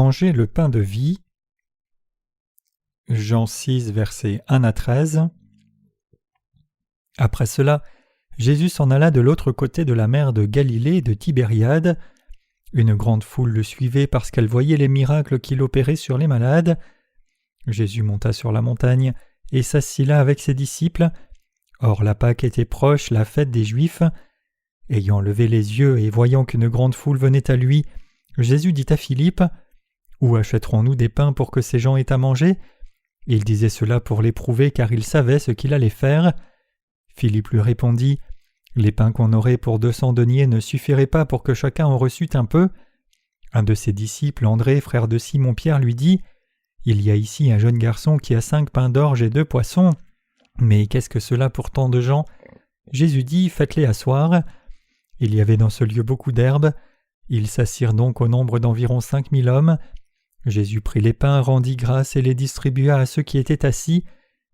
Manger le pain de vie. Jean 6, versets 1 à 13. Après cela, Jésus s'en alla de l'autre côté de la mer de Galilée et de Tibériade. Une grande foule le suivait parce qu'elle voyait les miracles qu'il opérait sur les malades. Jésus monta sur la montagne et s'assit là avec ses disciples. Or la Pâque était proche, la fête des Juifs. Ayant levé les yeux et voyant qu'une grande foule venait à lui, Jésus dit à Philippe : « Où achèterons-nous des pains pour que ces gens aient à manger ?» Il disait cela pour l'éprouver car il savait ce qu'il allait faire. Philippe lui répondit : « Les pains qu'on aurait pour 200 deniers ne suffiraient pas pour que chacun en reçût un peu. » Un de ses disciples, André, frère de Simon-Pierre, lui dit : « Il y a ici un jeune garçon qui a 5 pains d'orge et 2 poissons. Mais qu'est-ce que cela pour tant de gens ?» Jésus dit : « Faites-les asseoir. » Il y avait dans ce lieu beaucoup d'herbes. Ils s'assirent donc au nombre d'environ 5000 hommes. Jésus prit les pains, rendit grâce et les distribua à ceux qui étaient assis.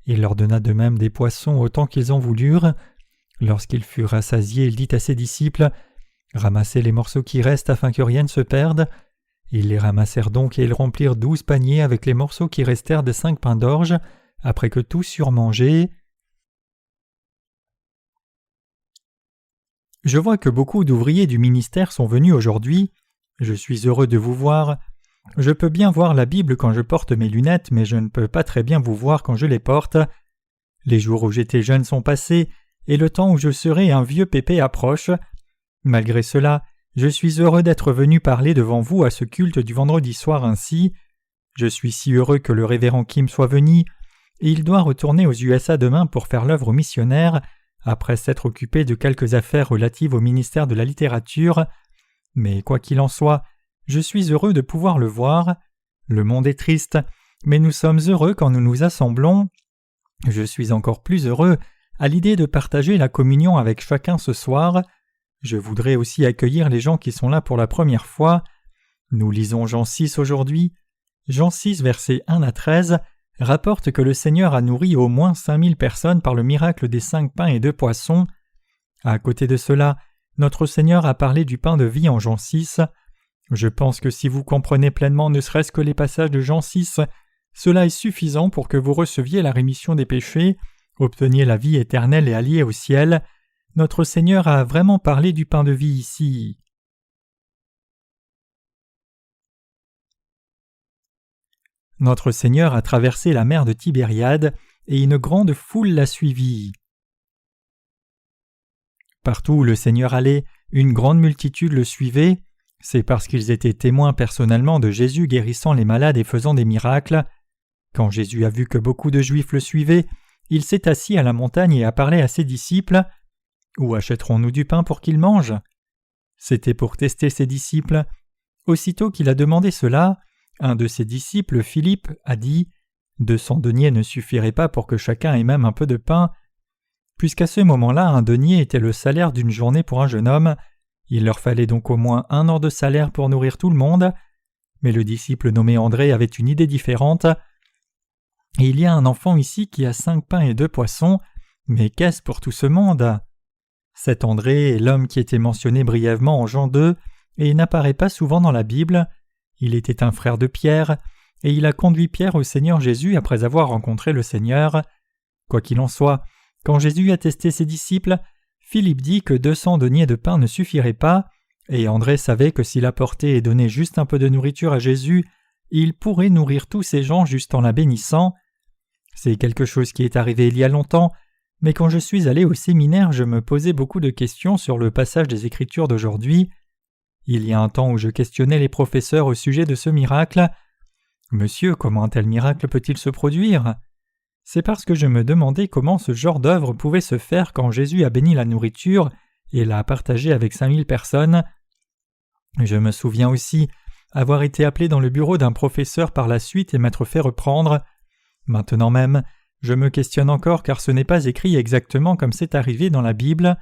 Il leur donna de même des poissons autant qu'ils en voulurent. Lorsqu'ils furent rassasiés, il dit à ses disciples : « Ramassez les morceaux qui restent afin que rien ne se perde. » Ils les ramassèrent donc et ils remplirent 12 paniers avec les morceaux qui restèrent de 5 pains d'orge, après que tous eurent mangé. Je vois que beaucoup d'ouvriers du ministère sont venus aujourd'hui. Je suis heureux de vous voir. Je peux bien voir la Bible quand je porte mes lunettes, mais je ne peux pas très bien vous voir quand je les porte. Les jours où j'étais jeune sont passés, et le temps où je serai un vieux pépé approche. Malgré cela, je suis heureux d'être venu parler devant vous à ce culte du vendredi soir ainsi. Je suis si heureux que le révérend Kim soit venu, et il doit retourner aux USA demain pour faire l'œuvre missionnaire, après s'être occupé de quelques affaires relatives au ministère de la littérature. Mais quoi qu'il en soit, je suis heureux de pouvoir le voir. Le monde est triste, mais nous sommes heureux quand nous nous assemblons. Je suis encore plus heureux à l'idée de partager la communion avec chacun ce soir. Je voudrais aussi accueillir les gens qui sont là pour la première fois. Nous lisons Jean 6 aujourd'hui. Jean 6, versets 1 à 13, rapporte que le Seigneur a nourri au moins 5000 personnes par le miracle des 5 pains et 2 poissons. À côté de cela, notre Seigneur a parlé du pain de vie en Jean 6. Je pense que si vous comprenez pleinement ne serait-ce que les passages de Jean 6, cela est suffisant pour que vous receviez la rémission des péchés, obteniez la vie éternelle et alliez au ciel. Notre Seigneur a vraiment parlé du pain de vie ici. Notre Seigneur a traversé la mer de Tibériade et une grande foule l'a suivi. Partout où le Seigneur allait, une grande multitude le suivait. C'est parce qu'ils étaient témoins personnellement de Jésus guérissant les malades et faisant des miracles. Quand Jésus a vu que beaucoup de Juifs le suivaient, il s'est assis à la montagne et a parlé à ses disciples. « Où achèterons-nous du pain pour qu'ils mangent ?» C'était pour tester ses disciples. Aussitôt qu'il a demandé cela, un de ses disciples, Philippe, a dit : « 200 deniers ne suffiraient pas pour que chacun ait même un peu de pain. » Puisqu'à ce moment-là, un denier était le salaire d'une journée pour un jeune homme, il leur fallait donc au moins 1 an de salaire pour nourrir tout le monde. Mais le disciple nommé André avait une idée différente. « Il y a un enfant ici qui a 5 pains et 2 poissons, mais qu'est-ce pour tout ce monde ?» Cet André est l'homme qui était mentionné brièvement en Jean 2 et n'apparaît pas souvent dans la Bible. Il était un frère de Pierre, et il a conduit Pierre au Seigneur Jésus après avoir rencontré le Seigneur. Quoi qu'il en soit, quand Jésus a testé ses disciples, Philippe dit que 200 deniers de pain ne suffiraient pas, et André savait que s'il apportait et donnait juste un peu de nourriture à Jésus, il pourrait nourrir tous ces gens juste en la bénissant. C'est quelque chose qui est arrivé il y a longtemps, mais quand je suis allé au séminaire, je me posais beaucoup de questions sur le passage des Écritures d'aujourd'hui. Il y a un temps où je questionnais les professeurs au sujet de ce miracle. « Monsieur, comment un tel miracle peut-il se produire ?» C'est parce que je me demandais comment ce genre d'œuvre pouvait se faire quand Jésus a béni la nourriture et l'a partagée avec 5000 personnes. Je me souviens aussi avoir été appelé dans le bureau d'un professeur par la suite et m'être fait reprendre. Maintenant même, je me questionne encore car ce n'est pas écrit exactement comme c'est arrivé dans la Bible.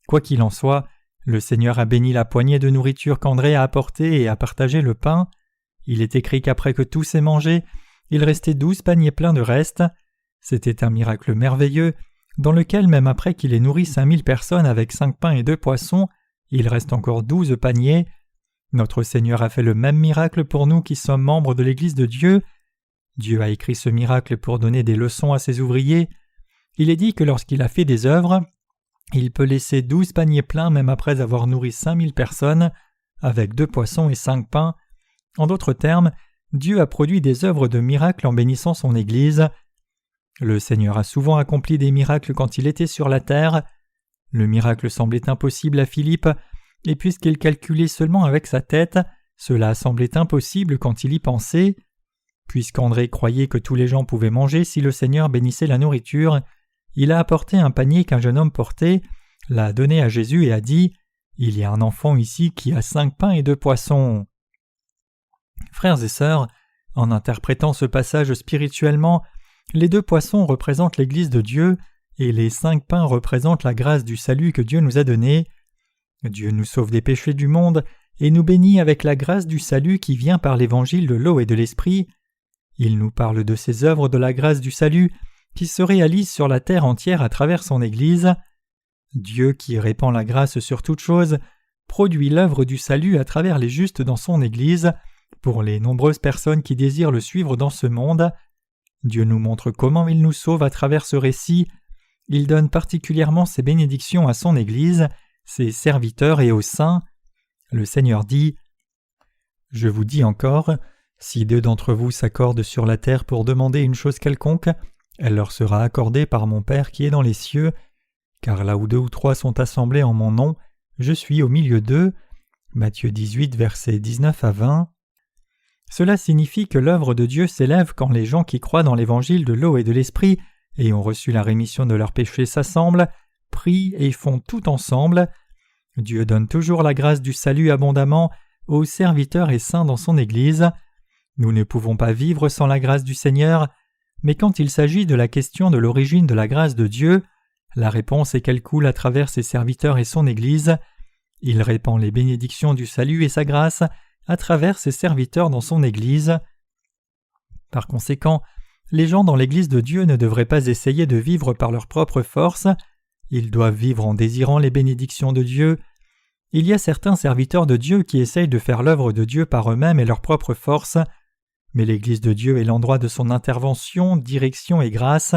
Quoi qu'il en soit, le Seigneur a béni la poignée de nourriture qu'André a apportée et a partagé le pain. Il est écrit qu'après que tous aient mangé, il restait 12 paniers pleins de reste. C'était un miracle merveilleux, dans lequel même après qu'il ait nourri 5000 personnes avec 5 pains et 2 poissons, il reste encore 12 paniers. Notre Seigneur a fait le même miracle pour nous qui sommes membres de l'Église de Dieu. Dieu a écrit ce miracle pour donner des leçons à ses ouvriers. Il est dit que lorsqu'il a fait des œuvres, il peut laisser 12 paniers pleins même après avoir nourri 5000 personnes, avec 2 poissons et 5 pains. En d'autres termes, Dieu a produit des œuvres de miracles en bénissant son Église. Le Seigneur a souvent accompli des miracles quand il était sur la terre. Le miracle semblait impossible à Philippe, et puisqu'il calculait seulement avec sa tête, cela semblait impossible quand il y pensait. Puisqu'André croyait que tous les gens pouvaient manger si le Seigneur bénissait la nourriture, il a apporté un panier qu'un jeune homme portait, l'a donné à Jésus et a dit « Il y a un enfant ici qui a 5 pains et 2 poissons. » Frères et sœurs, en interprétant ce passage spirituellement, les 2 poissons représentent l'Église de Dieu et les 5 pains représentent la grâce du salut que Dieu nous a donné. Dieu nous sauve des péchés du monde et nous bénit avec la grâce du salut qui vient par l'évangile de l'eau et de l'esprit. Il nous parle de ces œuvres de la grâce du salut qui se réalisent sur la terre entière à travers son Église. Dieu qui répand la grâce sur toute chose produit l'œuvre du salut à travers les justes dans son Église pour les nombreuses personnes qui désirent le suivre dans ce monde. Dieu nous montre comment il nous sauve à travers ce récit. Il donne particulièrement ses bénédictions à son Église, ses serviteurs et aux saints. Le Seigneur dit « Je vous dis encore, si 2 d'entre vous s'accordent sur la terre pour demander une chose quelconque, elle leur sera accordée par mon Père qui est dans les cieux, car là où 2 ou 3 sont assemblés en mon nom, je suis au milieu d'eux. » Matthieu 18, versets 19 à 20. Cela signifie que l'œuvre de Dieu s'élève quand les gens qui croient dans l'évangile de l'eau et de l'esprit et ont reçu la rémission de leurs péchés s'assemblent, prient et font tout ensemble. Dieu donne toujours la grâce du salut abondamment aux serviteurs et saints dans son Église. Nous ne pouvons pas vivre sans la grâce du Seigneur, mais quand il s'agit de la question de l'origine de la grâce de Dieu, la réponse est qu'elle coule à travers ses serviteurs et son Église. Il répand les bénédictions du salut et sa grâce à travers ses serviteurs dans son Église. Par conséquent, les gens dans l'Église de Dieu ne devraient pas essayer de vivre par leur propre force, ils doivent vivre en désirant les bénédictions de Dieu. Il y a certains serviteurs de Dieu qui essayent de faire l'œuvre de Dieu par eux-mêmes et leur propre force, mais l'Église de Dieu est l'endroit de son intervention, direction et grâce.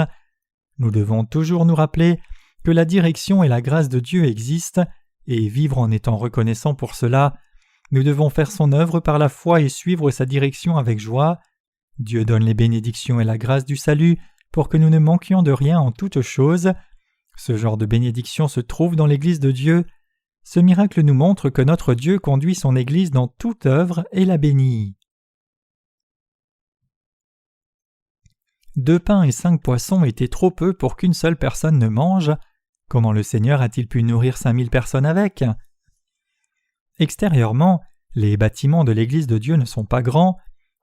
Nous devons toujours nous rappeler que la direction et la grâce de Dieu existent, et vivre en étant reconnaissants pour cela. Nous devons faire son œuvre par la foi et suivre sa direction avec joie. Dieu donne les bénédictions et la grâce du salut pour que nous ne manquions de rien en toutes choses. Ce genre de bénédiction se trouve dans l'Église de Dieu. Ce miracle nous montre que notre Dieu conduit son Église dans toute œuvre et la bénit. 2 pains et 5 poissons étaient trop peu pour qu'une seule personne ne mange. Comment le Seigneur a-t-il pu nourrir 5000 personnes avec ? Extérieurement, les bâtiments de l'Église de Dieu ne sont pas grands.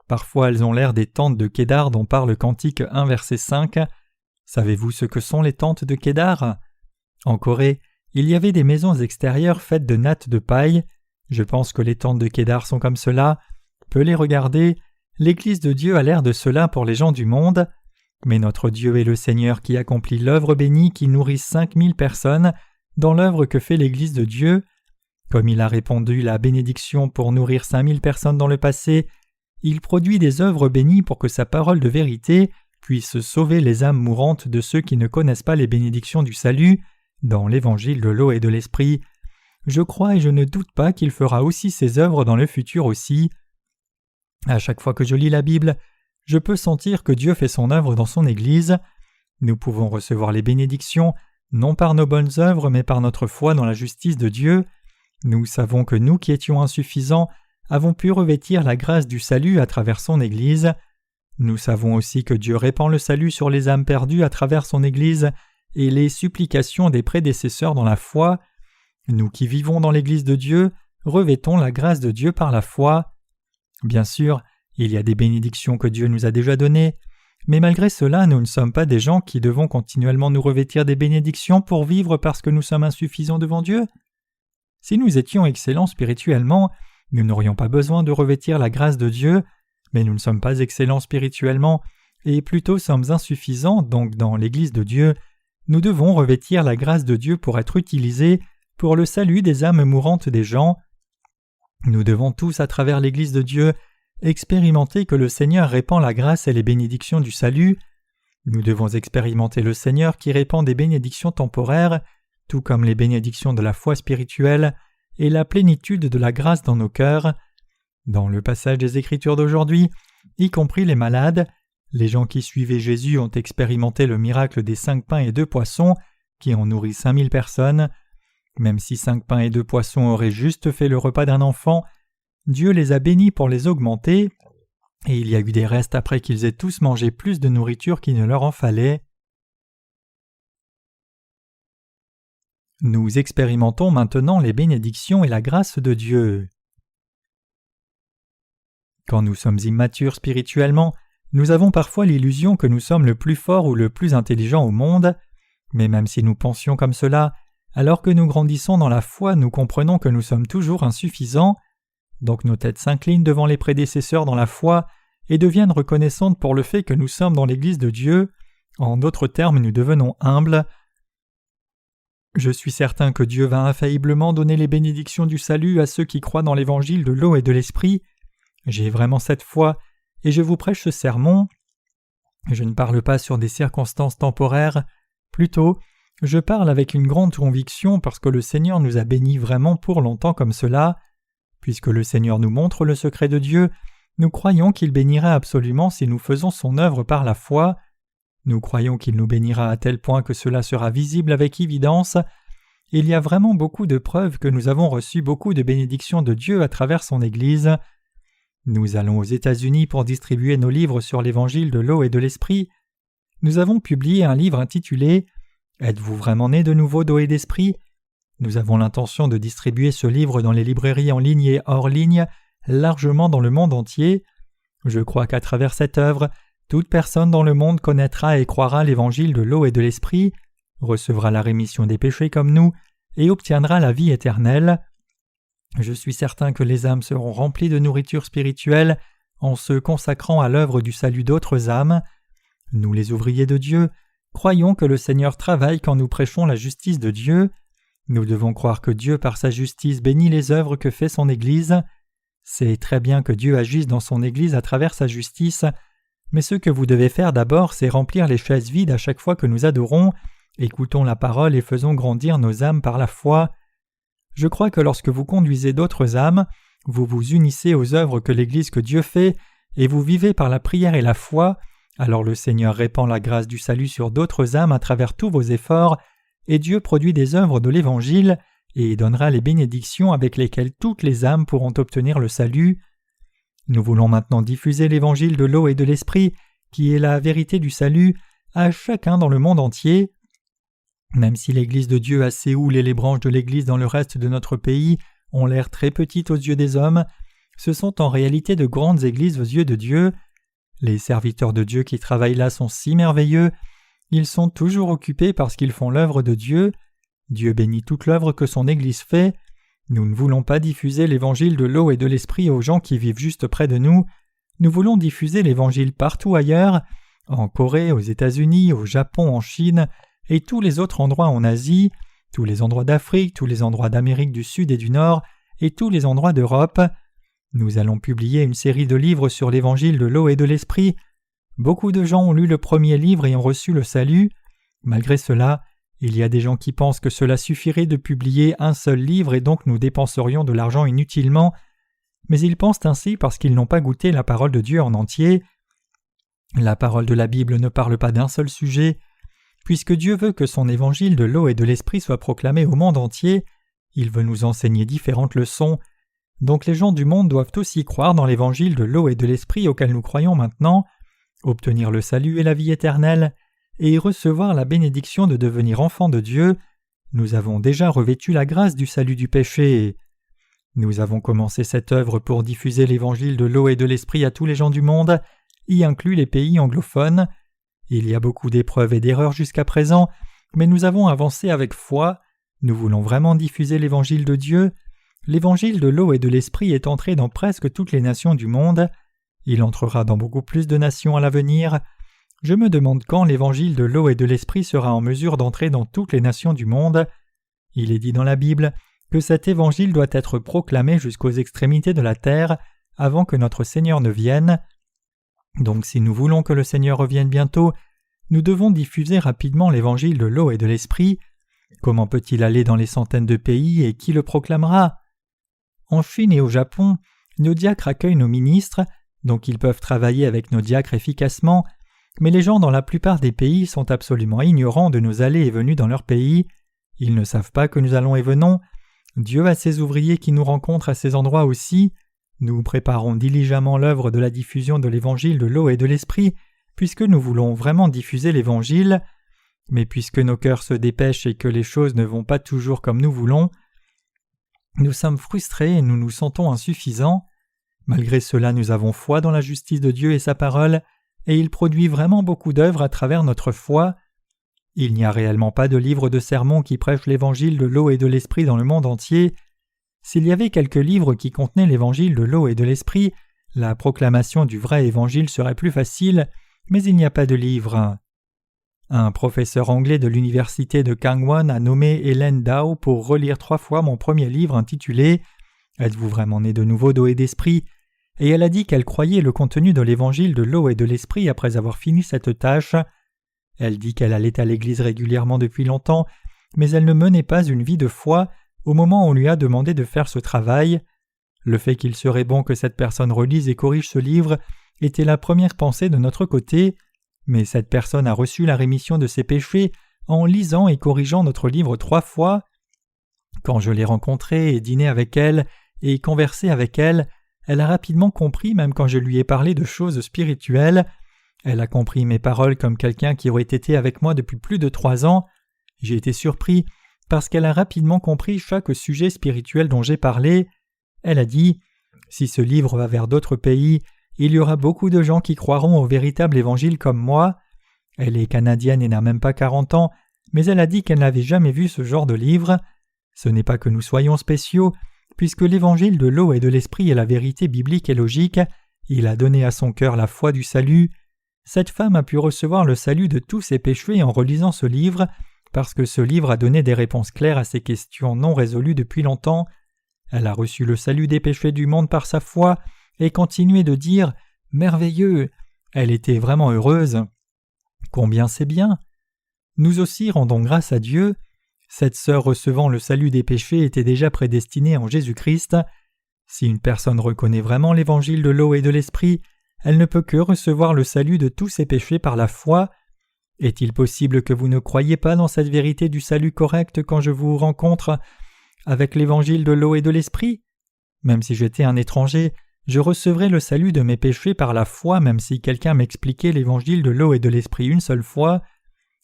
Parfois elles ont l'air des tentes de Kédar dont parle Cantique 1 verset 5. Savez-vous ce que sont les tentes de Kédar ? En Corée, il y avait des maisons extérieures faites de nattes de paille. Je pense que les tentes de Kédar sont comme cela. Peut les regarder. L'Église de Dieu a l'air de cela pour les gens du monde. Mais notre Dieu est le Seigneur qui accomplit l'œuvre bénie qui nourrit 5000 personnes dans l'œuvre que fait l'Église de Dieu. Comme il a répandu la bénédiction pour nourrir 5000 personnes dans le passé, il produit des œuvres bénies pour que sa parole de vérité puisse sauver les âmes mourantes de ceux qui ne connaissent pas les bénédictions du salut dans l'évangile de l'eau et de l'esprit. Je crois et je ne doute pas qu'il fera aussi ses œuvres dans le futur aussi. À chaque fois que je lis la Bible, je peux sentir que Dieu fait son œuvre dans son Église. Nous pouvons recevoir les bénédictions, non par nos bonnes œuvres, mais par notre foi dans la justice de Dieu. Nous savons que nous qui étions insuffisants avons pu revêtir la grâce du salut à travers son Église. Nous savons aussi que Dieu répand le salut sur les âmes perdues à travers son Église et les supplications des prédécesseurs dans la foi. Nous qui vivons dans l'Église de Dieu revêtons la grâce de Dieu par la foi. Bien sûr, il y a des bénédictions que Dieu nous a déjà données, mais malgré cela, nous ne sommes pas des gens qui devons continuellement nous revêtir des bénédictions pour vivre parce que nous sommes insuffisants devant Dieu. Si nous étions excellents spirituellement, nous n'aurions pas besoin de revêtir la grâce de Dieu, mais nous ne sommes pas excellents spirituellement et plutôt sommes insuffisants, donc dans l'Église de Dieu, nous devons revêtir la grâce de Dieu pour être utilisés pour le salut des âmes mourantes des gens. Nous devons tous, à travers l'Église de Dieu, expérimenter que le Seigneur répand la grâce et les bénédictions du salut. Nous devons expérimenter le Seigneur qui répand des bénédictions temporaires, tout comme les bénédictions de la foi spirituelle et la plénitude de la grâce dans nos cœurs. Dans le passage des Écritures d'aujourd'hui, y compris les malades, les gens qui suivaient Jésus ont expérimenté le miracle des 5 pains et 2 poissons qui ont nourri 5000 personnes. Même si 5 pains et 2 poissons auraient juste fait le repas d'un enfant, Dieu les a bénis pour les augmenter, et il y a eu des restes après qu'ils aient tous mangé plus de nourriture qu'il ne leur en fallait. Nous expérimentons maintenant les bénédictions et la grâce de Dieu. Quand nous sommes immatures spirituellement, nous avons parfois l'illusion que nous sommes le plus fort ou le plus intelligent au monde, mais même si nous pensions comme cela, alors que nous grandissons dans la foi, nous comprenons que nous sommes toujours insuffisants, donc nos têtes s'inclinent devant les prédécesseurs dans la foi et deviennent reconnaissantes pour le fait que nous sommes dans l'Église de Dieu. En d'autres termes, nous devenons humbles. Je suis certain que Dieu va infailliblement donner les bénédictions du salut à ceux qui croient dans l'Évangile de l'eau et de l'Esprit. J'ai vraiment cette foi, et je vous prêche ce sermon. Je ne parle pas sur des circonstances temporaires, plutôt, je parle avec une grande conviction parce que le Seigneur nous a bénis vraiment pour longtemps comme cela. Puisque le Seigneur nous montre le secret de Dieu, nous croyons qu'il bénira absolument si nous faisons son œuvre par la foi. Nous croyons qu'il nous bénira à tel point que cela sera visible avec évidence. Il y a vraiment beaucoup de preuves que nous avons reçu beaucoup de bénédictions de Dieu à travers son Église. Nous allons aux États-Unis pour distribuer nos livres sur l'Évangile de l'eau et de l'Esprit. Nous avons publié un livre intitulé « Êtes-vous vraiment né de nouveau d'eau et d'esprit ?» Nous avons l'intention de distribuer ce livre dans les librairies en ligne et hors ligne, largement dans le monde entier. Je crois qu'à travers cette œuvre, toute personne dans le monde connaîtra et croira l'Évangile de l'eau et de l'Esprit, recevra la rémission des péchés comme nous, et obtiendra la vie éternelle. Je suis certain que les âmes seront remplies de nourriture spirituelle en se consacrant à l'œuvre du salut d'autres âmes. Nous, les ouvriers de Dieu, croyons que le Seigneur travaille quand nous prêchons la justice de Dieu. Nous devons croire que Dieu, par sa justice, bénit les œuvres que fait son Église. C'est très bien que Dieu agisse dans son Église à travers sa justice, mais ce que vous devez faire d'abord, c'est remplir les chaises vides à chaque fois que nous adorons, écoutons la parole et faisons grandir nos âmes par la foi. Je crois que lorsque vous conduisez d'autres âmes, vous vous unissez aux œuvres que l'Église que Dieu fait, et vous vivez par la prière et la foi, alors le Seigneur répand la grâce du salut sur d'autres âmes à travers tous vos efforts, et Dieu produit des œuvres de l'Évangile, et donnera les bénédictions avec lesquelles toutes les âmes pourront obtenir le salut. Nous voulons maintenant diffuser l'Évangile de l'eau et de l'Esprit, qui est la vérité du salut, à chacun dans le monde entier. Même si l'Église de Dieu à Séoul et les branches de l'Église dans le reste de notre pays ont l'air très petites aux yeux des hommes, ce sont en réalité de grandes églises aux yeux de Dieu. Les serviteurs de Dieu qui travaillent là sont si merveilleux, ils sont toujours occupés parce qu'ils font l'œuvre de Dieu. Dieu bénit toute l'œuvre que son Église fait. Nous ne voulons pas diffuser l'Évangile de l'eau et de l'Esprit aux gens qui vivent juste près de nous. Nous voulons diffuser l'Évangile partout ailleurs, en Corée, aux États-Unis, au Japon, en Chine, et tous les autres endroits en Asie, tous les endroits d'Afrique, tous les endroits d'Amérique du Sud et du Nord, et tous les endroits d'Europe. Nous allons publier une série de livres sur l'Évangile de l'eau et de l'Esprit. Beaucoup de gens ont lu le premier livre et ont reçu le salut. Malgré cela, il y a des gens qui pensent que cela suffirait de publier un seul livre et donc nous dépenserions de l'argent inutilement, mais ils pensent ainsi parce qu'ils n'ont pas goûté la parole de Dieu en entier. La parole de la Bible ne parle pas d'un seul sujet. Puisque Dieu veut que son évangile de l'eau et de l'esprit soit proclamé au monde entier, il veut nous enseigner différentes leçons. Donc les gens du monde doivent aussi croire dans l'évangile de l'eau et de l'esprit auquel nous croyons maintenant, obtenir le salut et la vie éternelle, et recevoir la bénédiction de devenir enfants de Dieu. Nous avons déjà revêtu la grâce du salut du péché. Nous avons commencé cette œuvre pour diffuser l'évangile de l'eau et de l'esprit à tous les gens du monde, y inclus les pays anglophones. Il y a beaucoup d'épreuves et d'erreurs jusqu'à présent, mais nous avons avancé avec foi. Nous voulons vraiment diffuser l'évangile de Dieu. L'évangile de l'eau et de l'esprit est entré dans presque toutes les nations du monde. Il entrera dans beaucoup plus de nations à l'avenir. Je me demande quand l'évangile de l'eau et de l'esprit sera en mesure d'entrer dans toutes les nations du monde. Il est dit dans la Bible, que cet évangile doit être proclamé jusqu'aux extrémités de la terre avant que notre Seigneur ne vienne. Donc si nous voulons que le Seigneur revienne bientôt, nous devons diffuser rapidement l'évangile de l'eau et de l'esprit. Comment peut-il aller dans les centaines de pays et qui le proclamera? En Chine et au Japon, nos diacres accueillent nos ministres, donc ils peuvent travailler avec nos diacres efficacement, mais les gens dans la plupart des pays sont absolument ignorants de nos allées et venues dans leur pays. Ils ne savent pas que nous allons et venons. Dieu a ses ouvriers qui nous rencontrent à ces endroits aussi. Nous préparons diligemment l'œuvre de la diffusion de l'évangile de l'eau et de l'esprit, puisque nous voulons vraiment diffuser l'évangile. Mais puisque nos cœurs se dépêchent et que les choses ne vont pas toujours comme nous voulons, nous sommes frustrés et nous nous sentons insuffisants. Malgré cela, nous avons foi dans la justice de Dieu et sa parole, et il produit vraiment beaucoup d'œuvres à travers notre foi. Il n'y a réellement pas de livre de sermons qui prêche l'évangile de l'eau et de l'esprit dans le monde entier. S'il y avait quelques livres qui contenaient l'évangile de l'eau et de l'esprit, la proclamation du vrai évangile serait plus facile, mais il n'y a pas de livre. Un professeur anglais de l'université de Kangwon a nommé Hélène Dao pour relire 3 fois mon premier livre intitulé « Êtes-vous vraiment né de nouveau d'eau et d'esprit ?» et elle a dit qu'elle croyait le contenu de l'évangile de l'eau et de l'esprit après avoir fini cette tâche. Elle dit qu'elle allait à l'église régulièrement depuis longtemps, mais elle ne menait pas une vie de foi au moment où on lui a demandé de faire ce travail. Le fait qu'il serait bon que cette personne relise et corrige ce livre était la première pensée de notre côté, mais cette personne a reçu la rémission de ses péchés en lisant et corrigeant notre livre 3 fois. Quand je l'ai rencontrée et dîné avec elle et conversé avec elle, elle a rapidement compris même quand je lui ai parlé de choses spirituelles. Elle a compris mes paroles comme quelqu'un qui aurait été avec moi depuis plus de 3 ans. J'ai été surpris parce qu'elle a rapidement compris chaque sujet spirituel dont j'ai parlé. Elle a dit « Si ce livre va vers d'autres pays, il y aura beaucoup de gens qui croiront au véritable évangile comme moi. » Elle est canadienne et n'a même pas 40 ans, mais elle a dit qu'elle n'avait jamais vu ce genre de livre. Ce n'est pas que nous soyons spéciaux, puisque l'évangile de l'eau et de l'esprit est la vérité biblique et logique. Il a donné à son cœur la foi du salut. Cette femme a pu recevoir le salut de tous ses péchés en relisant ce livre, parce que ce livre a donné des réponses claires à ses questions non résolues depuis longtemps. Elle a reçu le salut des péchés du monde par sa foi et continué de dire « Merveilleux !» Elle était vraiment heureuse. Combien c'est bien! Nous aussi rendons grâce à Dieu. Cette sœur recevant le salut des péchés était déjà prédestinée en Jésus-Christ. Si une personne reconnaît vraiment l'évangile de l'eau et de l'esprit, elle ne peut que recevoir le salut de tous ses péchés par la foi. Est-il possible que vous ne croyiez pas dans cette vérité du salut correct quand je vous rencontre avec l'évangile de l'eau et de l'esprit? Même si j'étais un étranger, je recevrais le salut de mes péchés par la foi même si quelqu'un m'expliquait l'évangile de l'eau et de l'esprit une seule fois.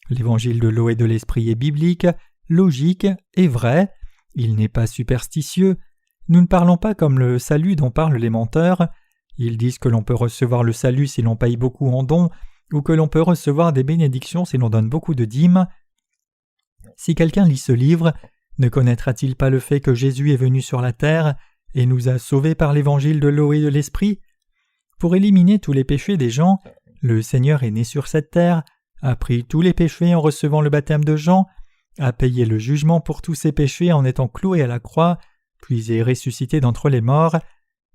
L'évangile de l'eau et de l'esprit est biblique, logique et vrai. Il n'est pas superstitieux. Nous ne parlons pas comme le salut dont parlent les menteurs. Ils disent que l'on peut recevoir le salut si l'on paye beaucoup en dons, ou que l'on peut recevoir des bénédictions si l'on donne beaucoup de dîmes. Si quelqu'un lit ce livre, ne connaîtra-t-il pas le fait que Jésus est venu sur la terre et nous a sauvés par l'évangile de l'eau et de l'esprit? Pour éliminer tous les péchés des gens, le Seigneur est né sur cette terre, a pris tous les péchés en recevant le baptême de Jean, a payé le jugement pour tous ses péchés en étant cloué à la croix, puis est ressuscité d'entre les morts.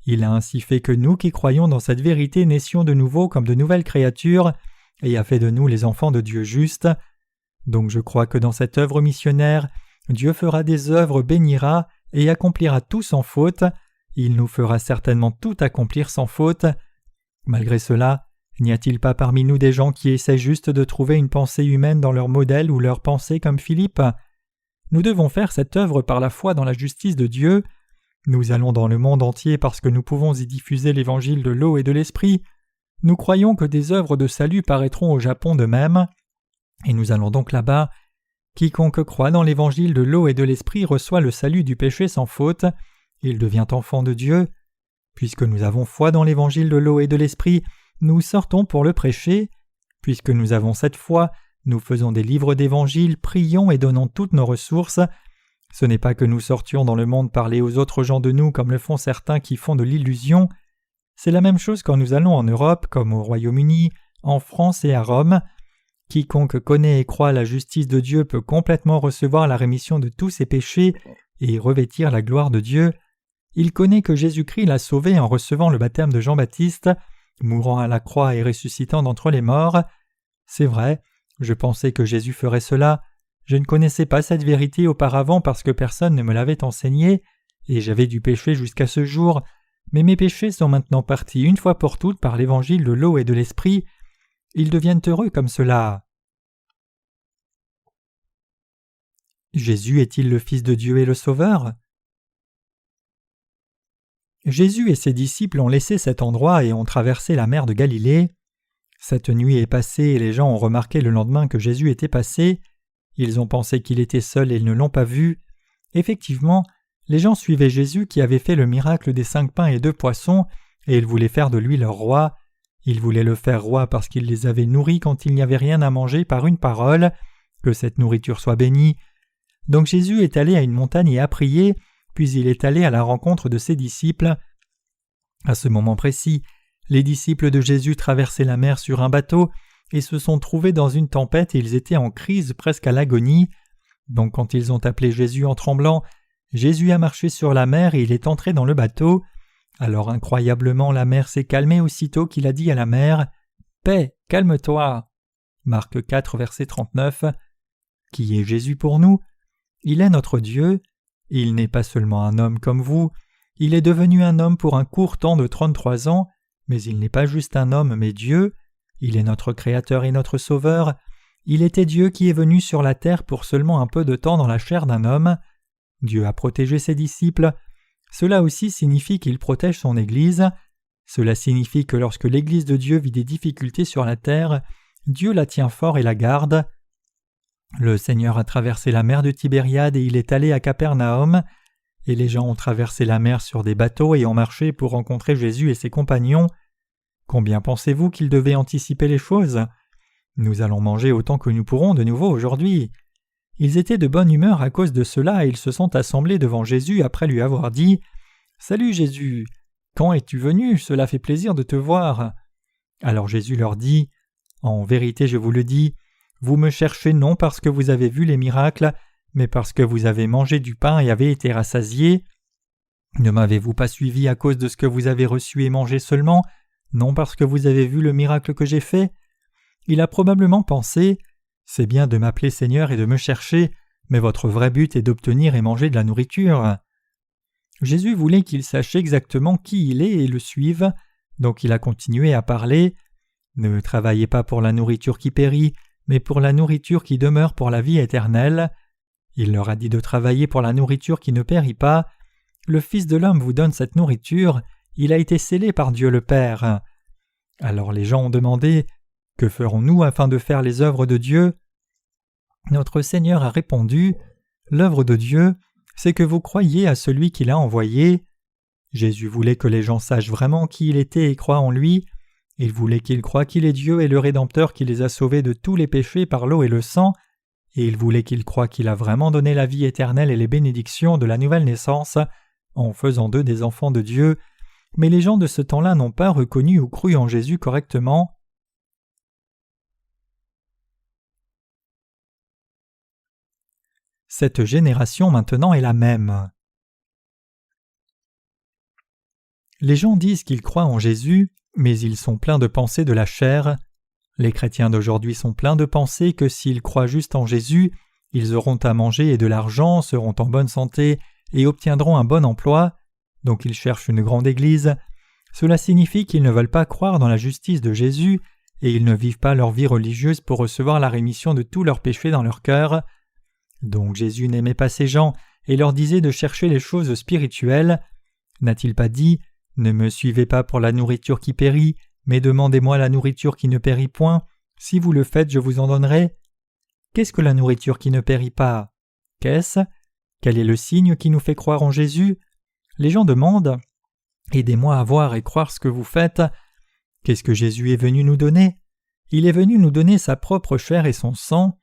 Il a ainsi fait que nous qui croyons dans cette vérité naissions de nouveau comme de nouvelles créatures et a fait de nous les enfants de Dieu juste. Donc je crois que dans cette œuvre missionnaire, Dieu fera des œuvres, bénira et accomplira tout sans faute. Il nous fera certainement tout accomplir sans faute. Malgré cela, n'y a-t-il pas parmi nous des gens qui essaient juste de trouver une pensée humaine dans leur modèle ou leur pensée comme Philippe? Nous devons faire cette œuvre par la foi dans la justice de Dieu. Nous allons dans le monde entier parce que nous pouvons y diffuser l'évangile de l'eau et de l'esprit. Nous croyons que des œuvres de salut paraîtront au Japon de même. Et nous allons donc là-bas. Quiconque croit dans l'évangile de l'eau et de l'esprit reçoit le salut du péché sans faute. Il devient enfant de Dieu. Puisque nous avons foi dans l'évangile de l'eau et de l'esprit, nous sortons pour le prêcher. Puisque nous avons cette foi, nous faisons des livres d'évangile, prions et donnons toutes nos ressources. Ce n'est pas que nous sortions dans le monde parler aux autres gens de nous comme le font certains qui font de l'illusion. C'est la même chose quand nous allons en Europe, comme au Royaume-Uni, en France et à Rome. Quiconque connaît et croit à la justice de Dieu peut complètement recevoir la rémission de tous ses péchés et revêtir la gloire de Dieu. Il connaît que Jésus-Christ l'a sauvé en recevant le baptême de Jean-Baptiste, mourant à la croix et ressuscitant d'entre les morts. C'est vrai, je pensais que Jésus ferait cela. Je ne connaissais pas cette vérité auparavant parce que personne ne me l'avait enseignée, et j'avais du péché jusqu'à ce jour, mais mes péchés sont maintenant partis une fois pour toutes par l'évangile de l'eau et de l'esprit. Ils deviennent heureux comme cela. Jésus est-il le Fils de Dieu et le Sauveur ? Jésus et ses disciples ont laissé cet endroit et ont traversé la mer de Galilée. Cette nuit est passée et les gens ont remarqué le lendemain que Jésus était passé. Ils ont pensé qu'il était seul et ils ne l'ont pas vu. Effectivement, les gens suivaient Jésus qui avait fait le miracle des 5 pains et 2 poissons et ils voulaient faire de lui leur roi. Ils voulaient le faire roi parce qu'il les avait nourris quand il n'y avait rien à manger par une parole, que cette nourriture soit bénie. Donc Jésus est allé à une montagne et a prié, puis il est allé à la rencontre de ses disciples. À ce moment précis, les disciples de Jésus traversaient la mer sur un bateau et se sont trouvés dans une tempête et ils étaient en crise presque à l'agonie. Donc quand ils ont appelé Jésus en tremblant, Jésus a marché sur la mer et il est entré dans le bateau. Alors incroyablement la mer s'est calmée aussitôt qu'il a dit à la mer « Paix, calme-toi » Marc 4, verset 39. Qui est Jésus pour nous ? Il est notre Dieu. Il n'est pas seulement un homme comme vous, il est devenu un homme pour un court temps de 33 ans, mais il n'est pas juste un homme mais Dieu. Il est notre Créateur et notre Sauveur. Il était Dieu qui est venu sur la terre pour seulement un peu de temps dans la chair d'un homme. Dieu a protégé ses disciples. Cela aussi signifie qu'il protège son Église. Cela signifie que lorsque l'Église de Dieu vit des difficultés sur la terre, Dieu la tient fort et la garde. Le Seigneur a traversé la mer de Tibériade et il est allé à Capernaum, et les gens ont traversé la mer sur des bateaux et ont marché pour rencontrer Jésus et ses compagnons. Combien pensez-vous qu'ils devaient anticiper les choses ? Nous allons manger autant que nous pourrons de nouveau aujourd'hui. Ils étaient de bonne humeur à cause de cela et ils se sont assemblés devant Jésus après lui avoir dit « Salut Jésus, quand es-tu venu ? Cela fait plaisir de te voir. » Alors Jésus leur dit « En vérité je vous le dis, vous me cherchez non parce que vous avez vu les miracles, mais parce que vous avez mangé du pain et avez été rassasiés. Ne m'avez-vous pas suivi à cause de ce que vous avez reçu et mangé seulement, non parce que vous avez vu le miracle que j'ai fait ? » Il a probablement pensé « C'est bien de m'appeler Seigneur et de me chercher, mais votre vrai but est d'obtenir et manger de la nourriture. » Jésus voulait qu'ils sachent exactement qui il est et le suivent, donc il a continué à parler. « Ne travaillez pas pour la nourriture qui périt, mais pour la nourriture qui demeure pour la vie éternelle. » Il leur a dit de travailler pour la nourriture qui ne périt pas. Le Fils de l'homme vous donne cette nourriture, il a été scellé par Dieu le Père. Alors les gens ont demandé « Que ferons-nous afin de faire les œuvres de Dieu ?» Notre Seigneur a répondu « L'œuvre de Dieu, c'est que vous croyiez à celui qui l'a envoyé. » Jésus voulait que les gens sachent vraiment qui il était et croient en lui. Il voulait qu'ils croient qu'il est Dieu et le Rédempteur qui les a sauvés de tous les péchés par l'eau et le sang, et il voulait qu'ils croient qu'il a vraiment donné la vie éternelle et les bénédictions de la nouvelle naissance en faisant d'eux des enfants de Dieu, mais les gens de ce temps-là n'ont pas reconnu ou cru en Jésus correctement. Cette génération maintenant est la même. Les gens disent qu'ils croient en Jésus, mais ils sont pleins de pensées de la chair. Les chrétiens d'aujourd'hui sont pleins de pensées que s'ils croient juste en Jésus, ils auront à manger et de l'argent, seront en bonne santé et obtiendront un bon emploi, donc ils cherchent une grande église. Cela signifie qu'ils ne veulent pas croire dans la justice de Jésus et ils ne vivent pas leur vie religieuse pour recevoir la rémission de tous leurs péchés dans leur cœur. Donc Jésus n'aimait pas ces gens et leur disait de chercher les choses spirituelles. N'a-t-il pas dit « Ne me suivez pas pour la nourriture qui périt, mais demandez-moi la nourriture qui ne périt point. Si vous le faites, je vous en donnerai. » Qu'est-ce que la nourriture qui ne périt pas ? Qu'est-ce ? Quel est le signe qui nous fait croire en Jésus ? Les gens demandent « Aidez-moi à voir et croire ce que vous faites. » Qu'est-ce que Jésus est venu nous donner ? Il est venu nous donner sa propre chair et son sang.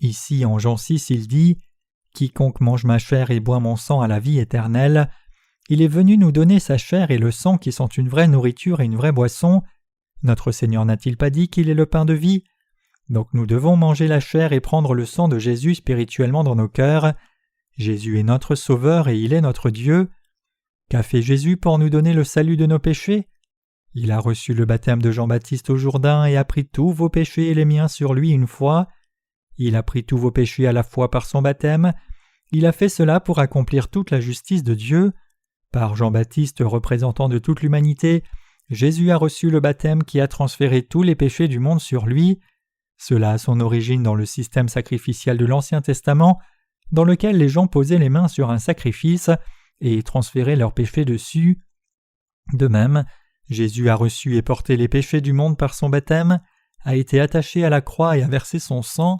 Ici, en Jean 6, il dit « Quiconque mange ma chair et boit mon sang a la vie éternelle. » Il est venu nous donner sa chair et le sang qui sont une vraie nourriture et une vraie boisson. Notre Seigneur n'a-t-il pas dit qu'il est le pain de vie ? Donc nous devons manger la chair et prendre le sang de Jésus spirituellement dans nos cœurs. Jésus est notre Sauveur et il est notre Dieu. Qu'a fait Jésus pour nous donner le salut de nos péchés? Il a reçu le baptême de Jean-Baptiste au Jourdain et a pris tous vos péchés et les miens sur lui une fois. Il a pris tous vos péchés à la fois par son baptême. Il a fait cela pour accomplir toute la justice de Dieu. Par Jean-Baptiste, représentant de toute l'humanité, Jésus a reçu le baptême qui a transféré tous les péchés du monde sur lui. Cela a son origine dans le système sacrificiel de l'Ancien Testament, dans lequel les gens posaient les mains sur un sacrifice et transféraient leurs péchés dessus. De même, Jésus a reçu et porté les péchés du monde par son baptême, a été attaché à la croix et a versé son sang.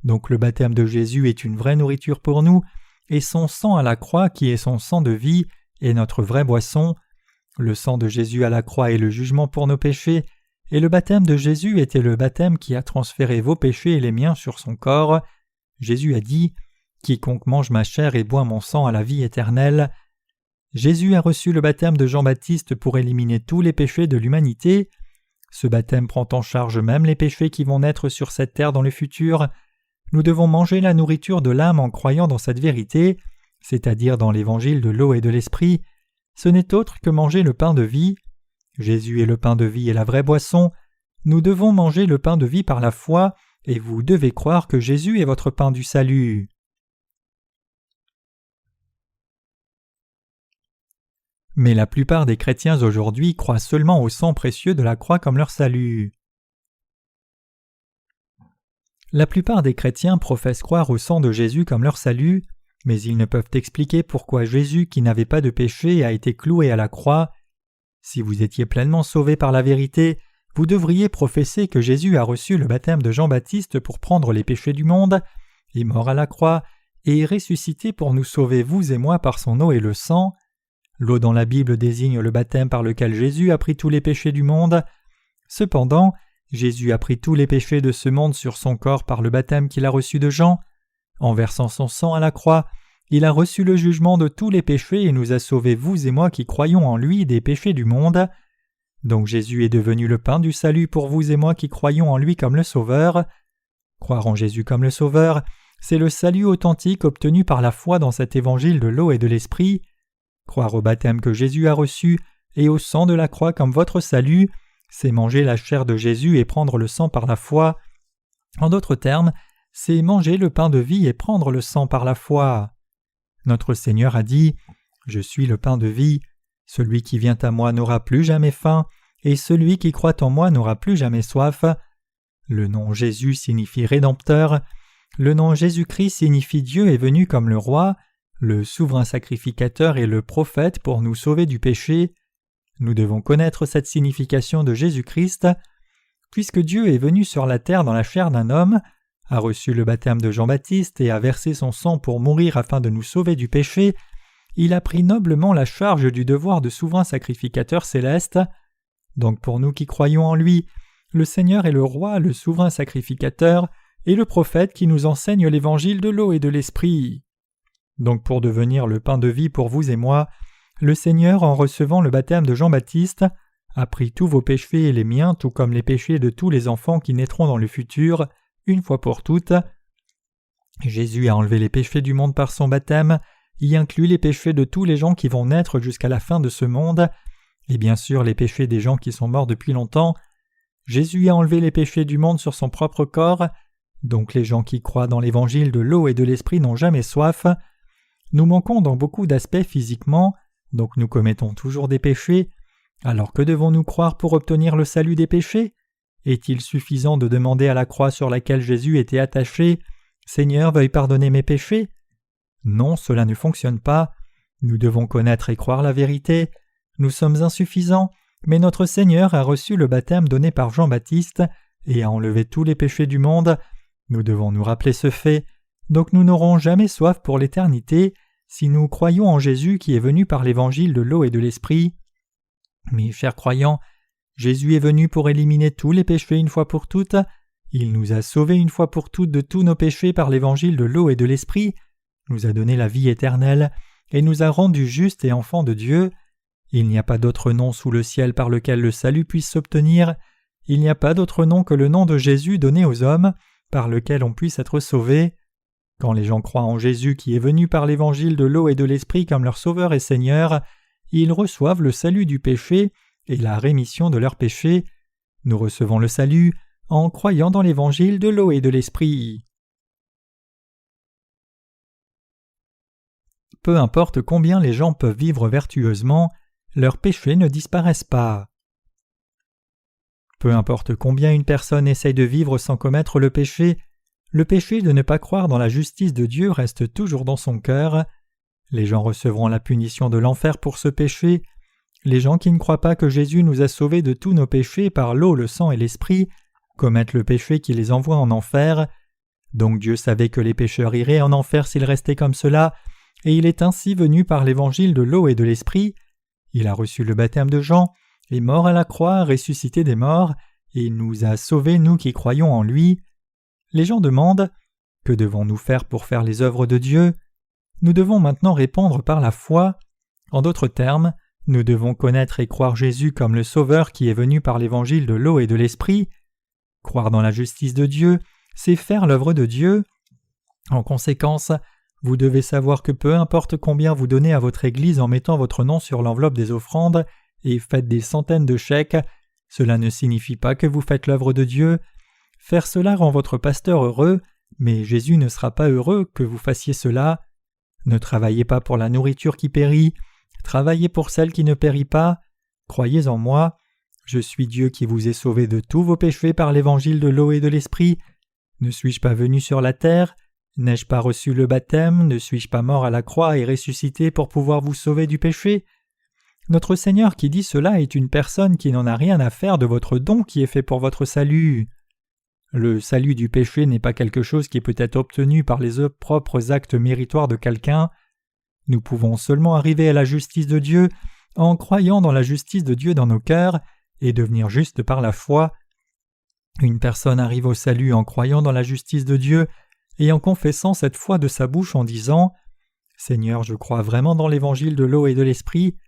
Donc le baptême de Jésus est une vraie nourriture pour nous, et son sang à la croix, qui est son sang de vie, est notre vraie boisson. Le sang de Jésus à la croix est le jugement pour nos péchés, et le baptême de Jésus était le baptême qui a transféré vos péchés et les miens sur son corps. Jésus a dit « Quiconque mange ma chair et boit mon sang a la vie éternelle ». Jésus a reçu le baptême de Jean-Baptiste pour éliminer tous les péchés de l'humanité. Ce baptême prend en charge même les péchés qui vont naître sur cette terre dans le futur. Nous devons manger la nourriture de l'âme en croyant dans cette vérité, c'est-à-dire dans l'évangile de l'eau et de l'esprit. Ce n'est autre que manger le pain de vie. Jésus est le pain de vie et la vraie boisson. Nous devons manger le pain de vie par la foi, et vous devez croire que Jésus est votre pain du salut. Mais la plupart des chrétiens aujourd'hui croient seulement au sang précieux de la croix comme leur salut. La plupart des chrétiens professent croire au sang de Jésus comme leur salut, mais ils ne peuvent expliquer pourquoi Jésus, qui n'avait pas de péché, a été cloué à la croix. Si vous étiez pleinement sauvés par la vérité, vous devriez professer que Jésus a reçu le baptême de Jean-Baptiste pour prendre les péchés du monde, est mort à la croix et est ressuscité pour nous sauver vous et moi par son eau et le sang. L'eau dans la Bible désigne le baptême par lequel Jésus a pris tous les péchés du monde. Cependant, Jésus a pris tous les péchés de ce monde sur son corps par le baptême qu'il a reçu de Jean. En versant son sang à la croix, il a reçu le jugement de tous les péchés et nous a sauvés vous et moi qui croyons en lui des péchés du monde. Donc Jésus est devenu le pain du salut pour vous et moi qui croyons en lui comme le Sauveur. Croire en Jésus comme le Sauveur, c'est le salut authentique obtenu par la foi dans cet évangile de l'eau et de l'esprit. Croire au baptême que Jésus a reçu et au sang de la croix comme votre salut, c'est manger la chair de Jésus et prendre le sang par la foi. En d'autres termes, c'est manger le pain de vie et prendre le sang par la foi. Notre Seigneur a dit « Je suis le pain de vie, celui qui vient à moi n'aura plus jamais faim, et celui qui croit en moi n'aura plus jamais soif. » Le nom Jésus signifie Rédempteur, le nom Jésus-Christ signifie Dieu est venu comme le roi, le souverain sacrificateur et le prophète pour nous sauver du péché. Nous devons connaître cette signification de Jésus-Christ. Puisque Dieu est venu sur la terre dans la chair d'un homme, a reçu le baptême de Jean-Baptiste et a versé son sang pour mourir afin de nous sauver du péché, il a pris noblement la charge du devoir de souverain sacrificateur céleste. Donc pour nous qui croyons en lui, le Seigneur est le roi, le souverain sacrificateur, et le prophète qui nous enseigne l'évangile de l'eau et de l'esprit. Donc pour devenir le pain de vie pour vous et moi, le Seigneur, en recevant le baptême de Jean-Baptiste, a pris tous vos péchés et les miens, tout comme les péchés de tous les enfants qui naîtront dans le futur, une fois pour toutes. Jésus a enlevé les péchés du monde par son baptême, y inclut les péchés de tous les gens qui vont naître jusqu'à la fin de ce monde, et bien sûr les péchés des gens qui sont morts depuis longtemps. Jésus a enlevé les péchés du monde sur son propre corps, donc les gens qui croient dans l'évangile de l'eau et de l'esprit n'ont jamais soif. Nous manquons dans beaucoup d'aspects physiquement, donc nous commettons toujours des péchés. Alors que devons-nous croire pour obtenir le salut des péchés? Est-il suffisant de demander à la croix sur laquelle Jésus était attaché « Seigneur, veuille pardonner mes péchés » Non, cela ne fonctionne pas. Nous devons connaître et croire la vérité. Nous sommes insuffisants, mais notre Seigneur a reçu le baptême donné par Jean-Baptiste et a enlevé tous les péchés du monde. Nous devons nous rappeler ce fait, donc nous n'aurons jamais soif pour l'éternité si nous croyons en Jésus qui est venu par l'évangile de l'eau et de l'esprit. Mes chers croyants, Jésus est venu pour éliminer tous les péchés une fois pour toutes. Il nous a sauvés une fois pour toutes de tous nos péchés par l'évangile de l'eau et de l'esprit, nous a donné la vie éternelle et nous a rendus justes et enfants de Dieu. Il n'y a pas d'autre nom sous le ciel par lequel le salut puisse s'obtenir. Il n'y a pas d'autre nom que le nom de Jésus donné aux hommes, par lequel on puisse être sauvé. Quand les gens croient en Jésus qui est venu par l'évangile de l'eau et de l'esprit comme leur Sauveur et Seigneur, ils reçoivent le salut du péché et la rémission de leurs péchés. Nous recevons le salut en croyant dans l'évangile de l'eau et de l'esprit. Peu importe combien les gens peuvent vivre vertueusement, leurs péchés ne disparaissent pas. Peu importe combien une personne essaye de vivre sans commettre le péché de ne pas croire dans la justice de Dieu reste toujours dans son cœur. Les gens recevront la punition de l'enfer pour ce péché. Les gens qui ne croient pas que Jésus nous a sauvés de tous nos péchés par l'eau, le sang et l'esprit commettent le péché qui les envoie en enfer. Donc Dieu savait que les pécheurs iraient en enfer s'ils restaient comme cela, et il est ainsi venu par l'évangile de l'eau et de l'esprit. Il a reçu le baptême de Jean, est mort à la croix, ressuscité des morts, et il nous a sauvés, nous qui croyons en lui. Les gens demandent « Que devons-nous faire pour faire les œuvres de Dieu ?» Nous devons maintenant répondre par la foi. En d'autres termes, nous devons connaître et croire Jésus comme le Sauveur qui est venu par l'évangile de l'eau et de l'esprit. Croire dans la justice de Dieu, c'est faire l'œuvre de Dieu. En conséquence, vous devez savoir que peu importe combien vous donnez à votre Église en mettant votre nom sur l'enveloppe des offrandes et faites des centaines de chèques, cela ne signifie pas que vous faites l'œuvre de Dieu. Faire cela rend votre pasteur heureux, mais Jésus ne sera pas heureux que vous fassiez cela. Ne travaillez pas pour la nourriture qui périt, travaillez pour celle qui ne périt pas. Croyez en moi. Je suis Dieu qui vous ai sauvé de tous vos péchés par l'évangile de l'eau et de l'esprit. Ne suis-je pas venu sur la terre ? N'ai-je pas reçu le baptême ? Ne suis-je pas mort à la croix et ressuscité pour pouvoir vous sauver du péché ? Notre Seigneur qui dit cela est une personne qui n'en a rien à faire de votre don qui est fait pour votre salut. Le salut du péché n'est pas quelque chose qui peut être obtenu par les propres actes méritoires de quelqu'un. Nous pouvons seulement arriver à la justice de Dieu en croyant dans la justice de Dieu dans nos cœurs et devenir juste par la foi. Une personne arrive au salut en croyant dans la justice de Dieu et en confessant cette foi de sa bouche en disant « Seigneur, je crois vraiment dans l'évangile de l'eau et de l'esprit »,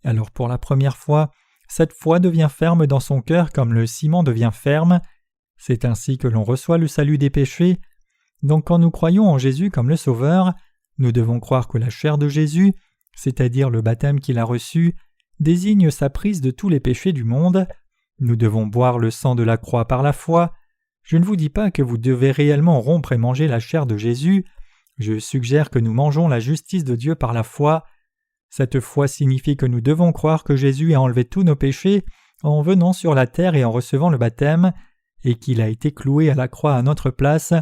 alors pour la première fois, cette foi devient ferme dans son cœur comme le ciment devient ferme. C'est ainsi que l'on reçoit le salut des péchés. Donc quand nous croyons en Jésus comme le Sauveur, nous devons croire que la chair de Jésus, c'est-à-dire le baptême qu'il a reçu, désigne sa prise de tous les péchés du monde. Nous devons boire le sang de la croix par la foi. Je ne vous dis pas que vous devez réellement rompre et manger la chair de Jésus. Je suggère que nous mangeons la justice de Dieu par la foi. Cette foi signifie que nous devons croire que Jésus a enlevé tous nos péchés en venant sur la terre et en recevant le baptême, et qu'il a été cloué à la croix à notre place,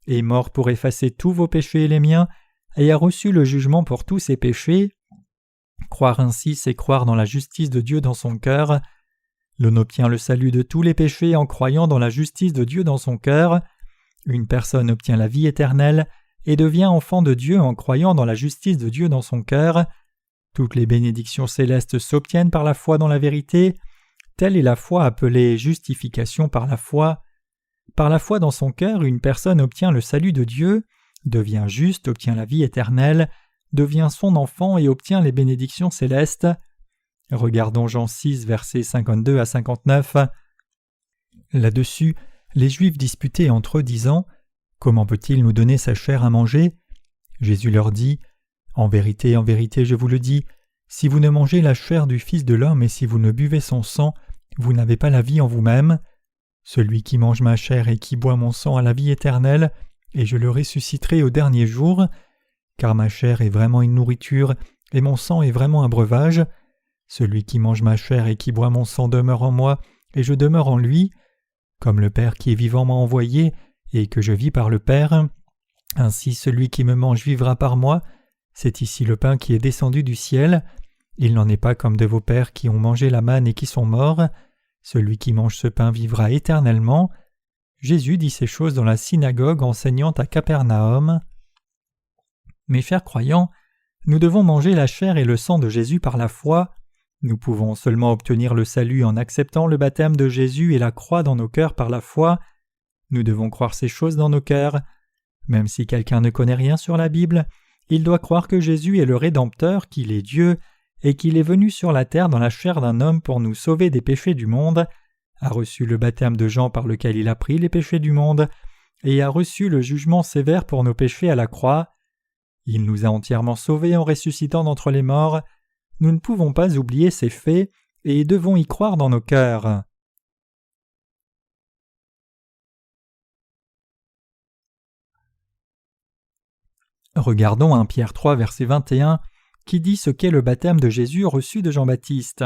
est mort pour effacer tous vos péchés et les miens, et a reçu le jugement pour tous ses péchés. Croire ainsi, c'est croire dans la justice de Dieu dans son cœur. L'on obtient le salut de tous les péchés en croyant dans la justice de Dieu dans son cœur. Une personne obtient la vie éternelle et devient enfant de Dieu en croyant dans la justice de Dieu dans son cœur. Toutes les bénédictions célestes s'obtiennent par la foi dans la vérité. Telle est la foi appelée justification par la foi. Par la foi dans son cœur, une personne obtient le salut de Dieu, devient juste, obtient la vie éternelle, devient son enfant et obtient les bénédictions célestes. Regardons Jean 6, versets 52 à 59. Là-dessus, les Juifs disputaient entre eux, disant « Comment peut-il nous donner sa chair à manger ?» Jésus leur dit « en vérité, je vous le dis, si vous ne mangez la chair du Fils de l'homme et si vous ne buvez son sang, vous n'avez pas la vie en vous-même. Celui qui mange ma chair et qui boit mon sang a la vie éternelle, et je le ressusciterai au dernier jour, car ma chair est vraiment une nourriture, et mon sang est vraiment un breuvage. Celui qui mange ma chair et qui boit mon sang demeure en moi, et je demeure en lui. Comme le Père qui est vivant m'a envoyé, et que je vis par le Père, ainsi celui qui me mange vivra par moi. C'est ici le pain qui est descendu du ciel. Il n'en est pas comme de vos pères qui ont mangé la manne et qui sont morts. Celui qui mange ce pain vivra éternellement. » Jésus dit ces choses dans la synagogue enseignant à Capernaum. Mes chers croyants, nous devons manger la chair et le sang de Jésus par la foi. Nous pouvons seulement obtenir le salut en acceptant le baptême de Jésus et la croix dans nos cœurs par la foi. Nous devons croire ces choses dans nos cœurs. Même si quelqu'un ne connaît rien sur la Bible, il doit croire que Jésus est le Rédempteur, qu'il est Dieu, et qu'il est venu sur la terre dans la chair d'un homme pour nous sauver des péchés du monde, a reçu le baptême de Jean par lequel il a pris les péchés du monde, et a reçu le jugement sévère pour nos péchés à la croix. Il nous a entièrement sauvés en ressuscitant d'entre les morts. Nous ne pouvons pas oublier ces faits et devons y croire dans nos cœurs. Regardons 1 Pierre 3, verset 21, qui dit ce qu'est le baptême de Jésus reçu de Jean-Baptiste.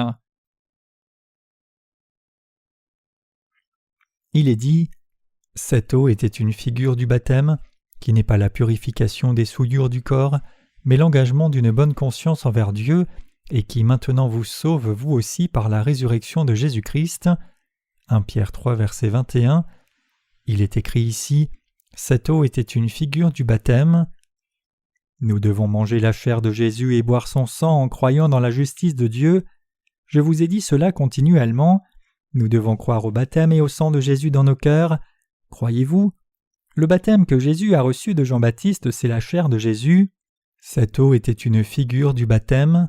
Il est dit « Cette eau était une figure du baptême, qui n'est pas la purification des souillures du corps, mais l'engagement d'une bonne conscience envers Dieu, et qui maintenant vous sauve vous aussi par la résurrection de Jésus-Christ. » 1 Pierre 3, verset 21. Il est écrit ici « Cette eau était une figure du baptême ». Nous devons manger la chair de Jésus et boire son sang en croyant dans la justice de Dieu. Je vous ai dit cela continuellement. Nous devons croire au baptême et au sang de Jésus dans nos cœurs. Croyez-vous? Le baptême que Jésus a reçu de Jean-Baptiste, c'est la chair de Jésus. Cette eau était une figure du baptême.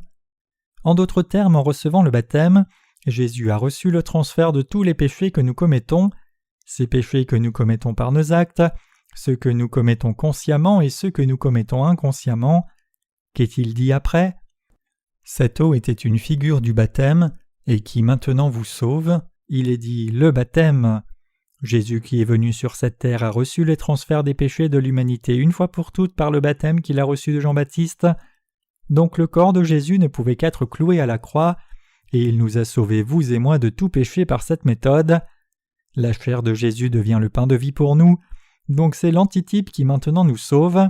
En d'autres termes, en recevant le baptême, Jésus a reçu le transfert de tous les péchés que nous commettons, ces péchés que nous commettons par nos actes, ceux que nous commettons consciemment et ceux que nous commettons inconsciemment. Qu'est-il dit après? Cette eau était une figure du baptême, et qui maintenant vous sauve. Il est dit le baptême. Jésus qui est venu sur cette terre a reçu les transferts des péchés de l'humanité une fois pour toutes par le baptême qu'il a reçu de Jean-Baptiste. Donc le corps de Jésus ne pouvait qu'être cloué à la croix, et il nous a sauvés, vous et moi, de tout péché par cette méthode. La chair de Jésus devient le pain de vie pour nous, donc c'est l'antitype qui maintenant nous sauve.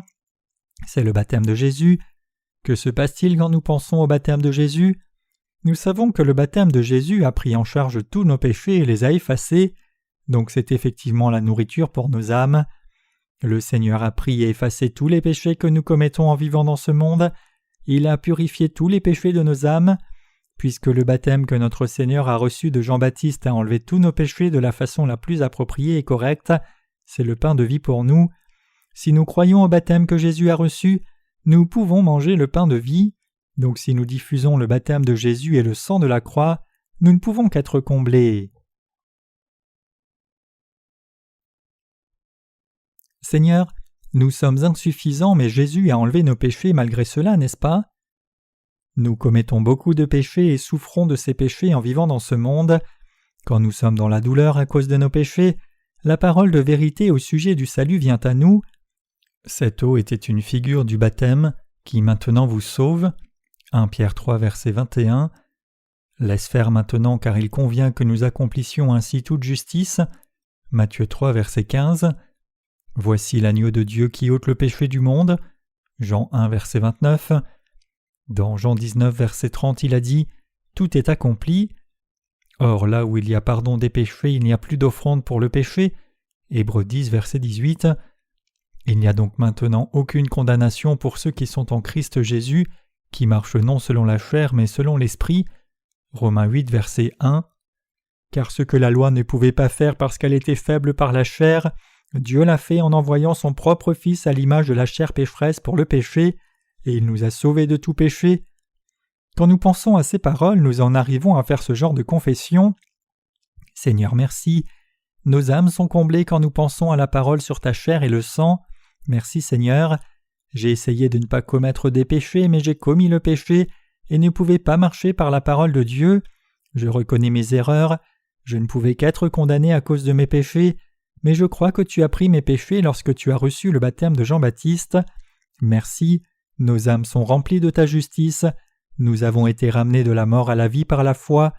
C'est le baptême de Jésus. Que se passe-t-il quand nous pensons au baptême de Jésus? Nous savons que le baptême de Jésus a pris en charge tous nos péchés et les a effacés, donc c'est effectivement la nourriture pour nos âmes. Le Seigneur a pris et effacé tous les péchés que nous commettons en vivant dans ce monde. Il a purifié tous les péchés de nos âmes. Puisque le baptême que notre Seigneur a reçu de Jean-Baptiste a enlevé tous nos péchés de la façon la plus appropriée et correcte, c'est le pain de vie pour nous. Si nous croyons au baptême que Jésus a reçu, nous pouvons manger le pain de vie. Donc si nous diffusons le baptême de Jésus et le sang de la croix, nous ne pouvons qu'être comblés. Seigneur, nous sommes insuffisants, mais Jésus a enlevé nos péchés malgré cela, n'est-ce pas? Nous commettons beaucoup de péchés et souffrons de ces péchés en vivant dans ce monde. Quand nous sommes dans la douleur à cause de nos péchés, la parole de vérité au sujet du salut vient à nous. Cette eau était une figure du baptême qui maintenant vous sauve. 1 Pierre 3, verset 21. Laisse faire maintenant car il convient que nous accomplissions ainsi toute justice. Matthieu 3, verset 15. Voici l'agneau de Dieu qui ôte le péché du monde. Jean 1, verset 29. Dans Jean 19, verset 30, il a dit « Tout est accompli ». Or, là où il y a pardon des péchés, il n'y a plus d'offrande pour le péché. Hébreux 10, verset 18. Il n'y a donc maintenant aucune condamnation pour ceux qui sont en Christ Jésus, qui marchent non selon la chair, mais selon l'Esprit. Romains 8, verset 1. Car ce que la loi ne pouvait pas faire parce qu'elle était faible par la chair, Dieu l'a fait en envoyant son propre Fils à l'image de la chair pécheresse pour le péché, et il nous a sauvés de tout péché. Quand nous pensons à ces paroles, nous en arrivons à faire ce genre de confession. Seigneur, merci. Nos âmes sont comblées quand nous pensons à la parole sur ta chair et le sang. Merci Seigneur. J'ai essayé de ne pas commettre des péchés, mais j'ai commis le péché et ne pouvais pas marcher par la parole de Dieu. Je reconnais mes erreurs. Je ne pouvais qu'être condamné à cause de mes péchés, mais je crois que tu as pris mes péchés lorsque tu as reçu le baptême de Jean-Baptiste. Merci. Nos âmes sont remplies de ta justice. Nous avons été ramenés de la mort à la vie par la foi.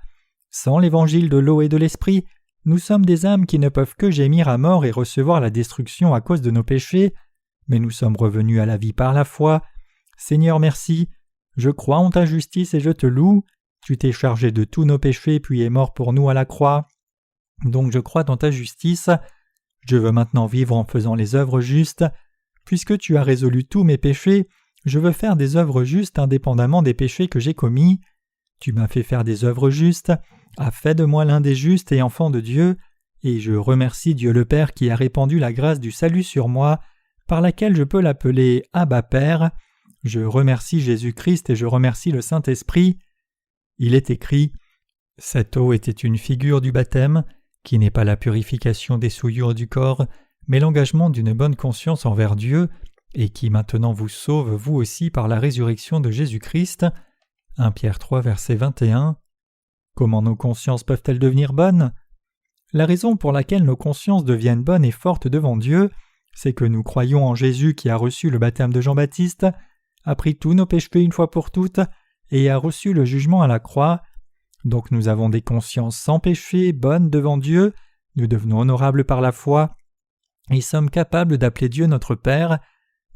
Sans l'évangile de l'eau et de l'esprit, nous sommes des âmes qui ne peuvent que gémir à mort et recevoir la destruction à cause de nos péchés, mais nous sommes revenus à la vie par la foi. Seigneur, merci. Je crois en ta justice et je te loue. Tu t'es chargé de tous nos péchés puis es mort pour nous à la croix. Donc je crois dans ta justice. Je veux maintenant vivre en faisant les œuvres justes. Puisque tu as résolu tous mes péchés, je veux faire des œuvres justes indépendamment des péchés que j'ai commis. Tu m'as fait faire des œuvres justes, as fait de moi l'un des justes et enfant de Dieu, et je remercie Dieu le Père qui a répandu la grâce du salut sur moi, par laquelle je peux l'appeler Abba Père. Je remercie Jésus-Christ et je remercie le Saint-Esprit. Il est écrit « Cette eau était une figure du baptême, qui n'est pas la purification des souillures du corps, mais l'engagement d'une bonne conscience envers Dieu, et qui maintenant vous sauve vous aussi par la résurrection de Jésus-Christ. 1 Pierre 3, verset 21. Comment nos consciences peuvent-elles devenir bonnes ? La raison pour laquelle nos consciences deviennent bonnes et fortes devant Dieu, c'est que nous croyons en Jésus qui a reçu le baptême de Jean-Baptiste, a pris tous nos péchés une fois pour toutes, et a reçu le jugement à la croix. Donc nous avons des consciences sans péché, bonnes devant Dieu, nous devenons honorables par la foi, et sommes capables d'appeler Dieu notre Père.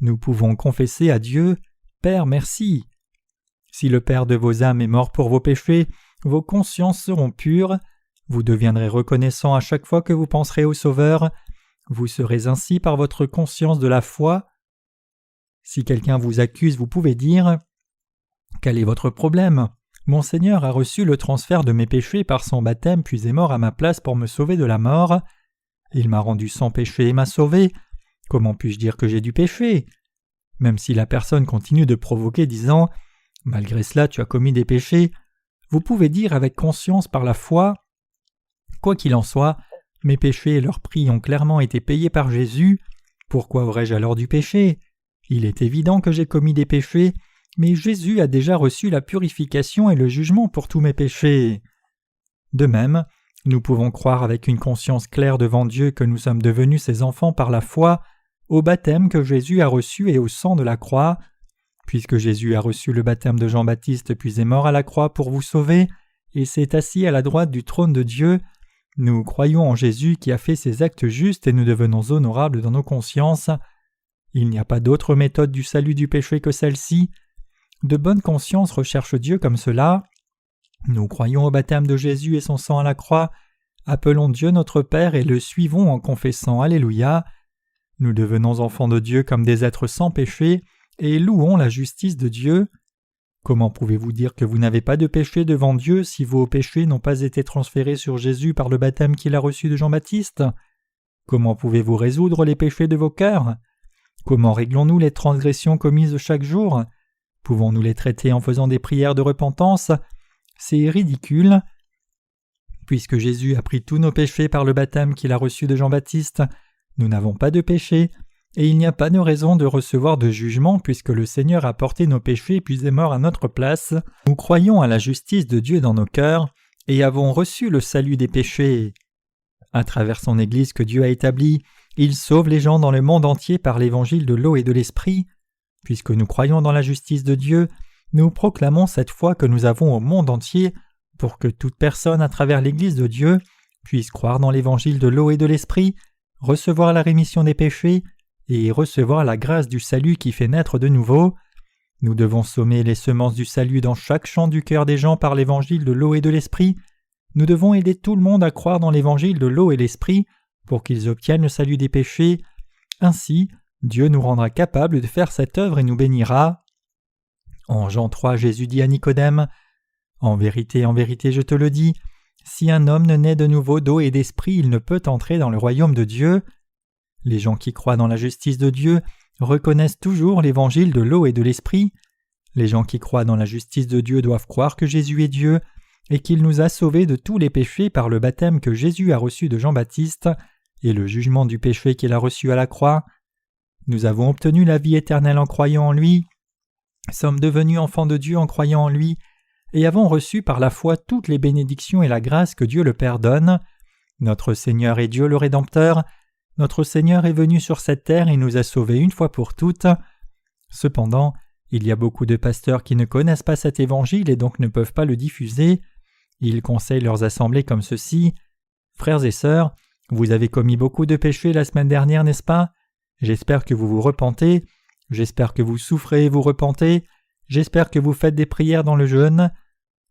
Nous pouvons confesser à Dieu « Père, merci ». Si le Père de vos âmes est mort pour vos péchés, vos consciences seront pures, vous deviendrez reconnaissant à chaque fois que vous penserez au Sauveur, vous serez ainsi par votre conscience de la foi. Si quelqu'un vous accuse, vous pouvez dire « Quel est votre problème ? Mon Seigneur a reçu le transfert de mes péchés par son baptême puis est mort à ma place pour me sauver de la mort. Il m'a rendu sans péché et m'a sauvé. Comment puis-je dire que j'ai du péché ? » Même si la personne continue de provoquer disant « Malgré cela, tu as commis des péchés », vous pouvez dire avec conscience par la foi « Quoi qu'il en soit, mes péchés et leur prix ont clairement été payés par Jésus. Pourquoi aurais-je alors du péché ? Il est évident que j'ai commis des péchés, mais Jésus a déjà reçu la purification et le jugement pour tous mes péchés. » De même, nous pouvons croire avec une conscience claire devant Dieu que nous sommes devenus ses enfants par la foi, au baptême que Jésus a reçu et au sang de la croix. Puisque Jésus a reçu le baptême de Jean-Baptiste puis est mort à la croix pour vous sauver, et s'est assis à la droite du trône de Dieu, nous croyons en Jésus qui a fait ses actes justes et nous devenons honorables dans nos consciences. Il n'y a pas d'autre méthode du salut du péché que celle-ci. De bonne conscience recherche Dieu comme cela. Nous croyons au baptême de Jésus et son sang à la croix, appelons Dieu notre Père et le suivons en confessant Alléluia. Nous devenons enfants de Dieu comme des êtres sans péché et louons la justice de Dieu. Comment pouvez-vous dire que vous n'avez pas de péché devant Dieu si vos péchés n'ont pas été transférés sur Jésus par le baptême qu'il a reçu de Jean-Baptiste ? Comment pouvez-vous résoudre les péchés de vos cœurs ? Comment réglons-nous les transgressions commises chaque jour ? Pouvons-nous les traiter en faisant des prières de repentance ? C'est ridicule. Puisque Jésus a pris tous nos péchés par le baptême qu'il a reçu de Jean-Baptiste, nous n'avons pas de péché, et il n'y a pas de raison de recevoir de jugement puisque le Seigneur a porté nos péchés puis est mort à notre place. Nous croyons à la justice de Dieu dans nos cœurs et avons reçu le salut des péchés. À travers son Église que Dieu a établie, il sauve les gens dans le monde entier par l'évangile de l'eau et de l'esprit. Puisque nous croyons dans la justice de Dieu, nous proclamons cette foi que nous avons au monde entier pour que toute personne à travers l'Église de Dieu puisse croire dans l'évangile de l'eau et de l'esprit, recevoir la rémission des péchés et recevoir la grâce du salut qui fait naître de nouveau. Nous devons semer les semences du salut dans chaque champ du cœur des gens par l'évangile de l'eau et de l'esprit. Nous devons aider tout le monde à croire dans l'évangile de l'eau et l'esprit pour qu'ils obtiennent le salut des péchés. Ainsi, Dieu nous rendra capables de faire cette œuvre et nous bénira. En Jean 3, Jésus dit à Nicodème « En vérité, je te le dis, si un homme ne naît de nouveau d'eau et d'esprit, il ne peut entrer dans le royaume de Dieu. » Les gens qui croient dans la justice de Dieu reconnaissent toujours l'évangile de l'eau et de l'esprit. Les gens qui croient dans la justice de Dieu doivent croire que Jésus est Dieu et qu'il nous a sauvés de tous les péchés par le baptême que Jésus a reçu de Jean-Baptiste et le jugement du péché qu'il a reçu à la croix. Nous avons obtenu la vie éternelle en croyant en lui, sommes devenus enfants de Dieu en croyant en lui et avons reçu par la foi toutes les bénédictions et la grâce que Dieu le Père donne. Notre Seigneur est Dieu le Rédempteur. Notre Seigneur est venu sur cette terre et nous a sauvés une fois pour toutes. Cependant, il y a beaucoup de pasteurs qui ne connaissent pas cet évangile et donc ne peuvent pas le diffuser. Ils conseillent leurs assemblées comme ceci. « Frères et sœurs, vous avez commis beaucoup de péchés la semaine dernière, n'est-ce pas ? J'espère que vous vous repentez. J'espère que vous souffrez et vous repentez. J'espère que vous faites des prières dans le jeûne.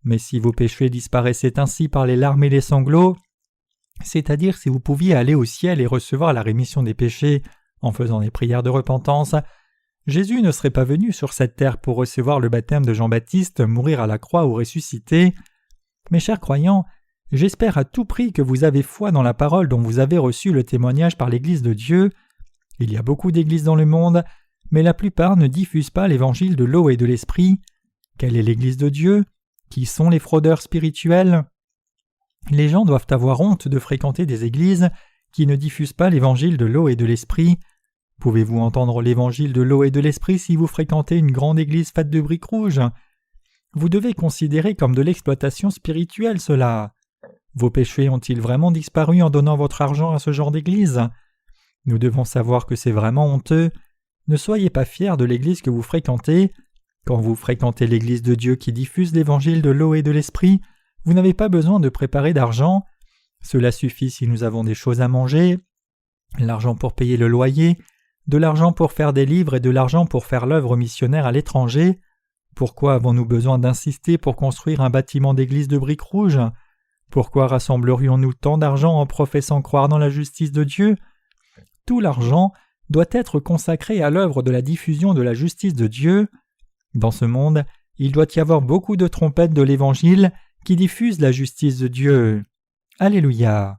Mais si vos péchés disparaissaient ainsi par les larmes et les sanglots, c'est-à-dire si vous pouviez aller au ciel et recevoir la rémission des péchés en faisant des prières de repentance, Jésus ne serait pas venu sur cette terre pour recevoir le baptême de Jean-Baptiste, mourir à la croix ou ressusciter. Mes chers croyants, j'espère à tout prix que vous avez foi dans la parole dont vous avez reçu le témoignage par l'Église de Dieu. Il y a beaucoup d'églises dans le monde, mais la plupart ne diffusent pas l'évangile de l'eau et de l'esprit. Quelle est l'Église de Dieu ? Qui sont les fraudeurs spirituels ? Les gens doivent avoir honte de fréquenter des églises qui ne diffusent pas l'évangile de l'eau et de l'esprit. Pouvez-vous entendre l'évangile de l'eau et de l'esprit si vous fréquentez une grande église faite de briques rouges? Vous devez considérer comme de l'exploitation spirituelle cela. Vos péchés ont-ils vraiment disparu en donnant votre argent à ce genre d'église? Nous devons savoir que c'est vraiment honteux. Ne soyez pas fiers de l'église que vous fréquentez. Quand vous fréquentez l'église de Dieu qui diffuse l'évangile de l'eau et de l'esprit, vous n'avez pas besoin de préparer d'argent. Cela suffit si nous avons des choses à manger, l'argent pour payer le loyer, de l'argent pour faire des livres et de l'argent pour faire l'œuvre missionnaire à l'étranger. Pourquoi avons-nous besoin d'insister pour construire un bâtiment d'église de briques rouges? Pourquoi rassemblerions-nous tant d'argent en professant croire dans la justice de Dieu? Tout l'argent doit être consacré à l'œuvre de la diffusion de la justice de Dieu. Dans ce monde, il doit y avoir beaucoup de trompettes de l'Évangile qui diffusent la justice de Dieu. Alléluia.